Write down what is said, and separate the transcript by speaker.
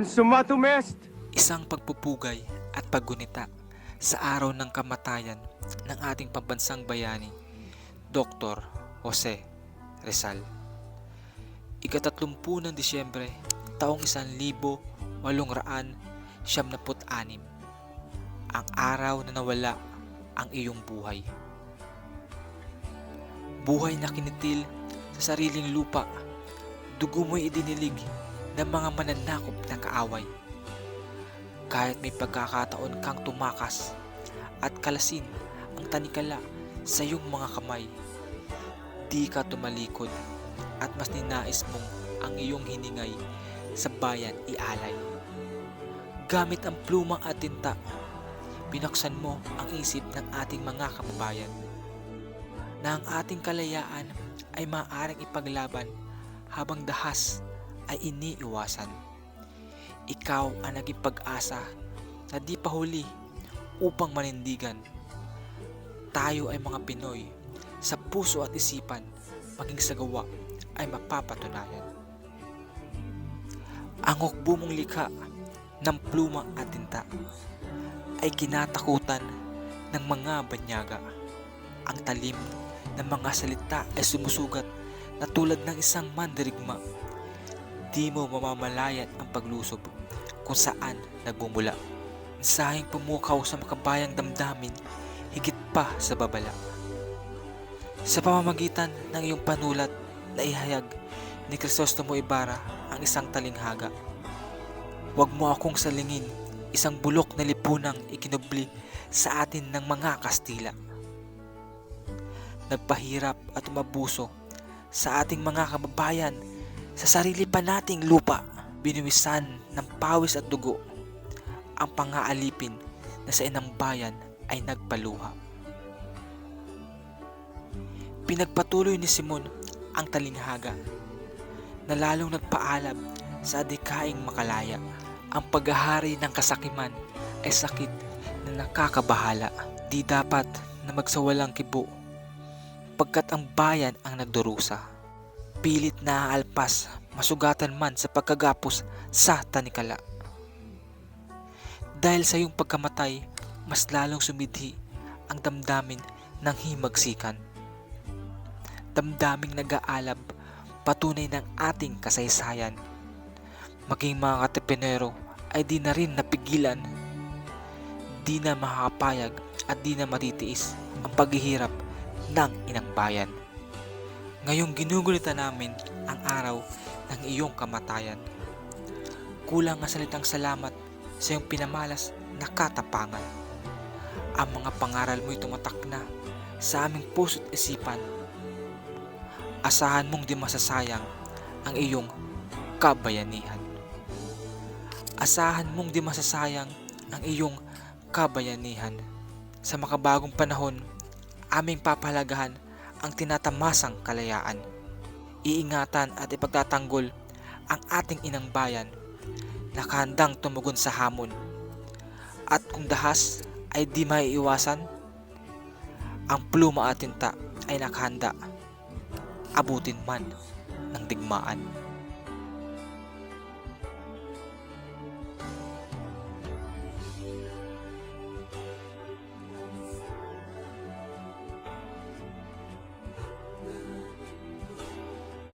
Speaker 1: Consumatum est!
Speaker 2: Isang pagpupugay at paggunita sa araw ng kamatayan ng ating pambansang bayani, Dr. Jose Rizal. Ika-30 ng Disyembre, taong 1876, ang araw na nawala ang iyong buhay. Buhay na kinitil sa sariling lupa, dugo mo'y idinilig ng mga mananakop na kaaway. Kahit may pagkakataon kang tumakas at kalasin ang tanikala sa iyong mga kamay, di ka tumalikod at mas ninais mong ang iyong hiningay sa bayan ialay. Gamit ang pluma at tinta, binuksan mo ang isip ng ating mga kababayan na ang ating kalayaan ay maaaring ipaglaban habang dahas ay iniiwasan. Ikaw ang naging pag-asa na di pa huli upang manindigan. Tayo ay mga Pinoy, sa puso at isipan, maging sa gawa ay mapapatunayan. Ang hukbo mong likha ng pluma at tinta ay kinatakutan ng mga banyaga. Ang talim ng mga salita ay sumusugat na tulad ng isang mandirigma. Di mo mamamalayan ang paglusob kung saan nagbumula. Mensaheng pumukaw sa makabayang damdamin higit pa sa babala. Sa pamamagitan ng iyong panulat na ihayag ni Crisostomo Ibarra ang isang talinghaga. Huwag mo akong salingin, isang bulok na lipunang ikinubli sa atin ng mga Kastila. Nagpahirap at umabuso sa ating mga kababayan sa sarili pa nating lupa. Biniwisan ng pawis at dugo ang pang-aalipin na sa inang bayan ay nagpaluha. Pinagpatuloy ni Simon ang talinghaga na lalong nagpaalab sa adikaing makalaya. Ang paghahari ng kasakiman ay sakit na nakakabahala. Di dapat na magsawalang kibo pagkat ang bayan ang nagdurusa. Pilit na aalpas, masugatan man sa pagkagapos sa tanikala. Dahil sa iyong pagkamatay, mas lalong sumidhi ang damdamin ng himagsikan. Damdaming nag-aalab, patunay ng ating kasaysayan. Maging mga katipunero ay di na rin napigilan. Di na makakapayag at di na matitiis ang paghihirap ng inang bayan. Ngayong ginugulitan namin ang araw ng iyong kamatayan. Kulang ang salitang salamat sa iyong pinamalas na katapangan. Ang mga pangaral mo'y tumatak na sa aming puso't isipan. Asahan mong di masasayang ang iyong kabayanihan. Asahan mong di masasayang ang iyong kabayanihan. Sa makabagong panahon, aming papalagahan ang tinatamasang kalayaan. Iingatan at ipagtatanggol ang ating inang bayan, nakahandang tumugon sa hamon. At kung dahas ay di maiiwasan, ang pluma at tinta ay nakahanda, abutin man ng digmaan.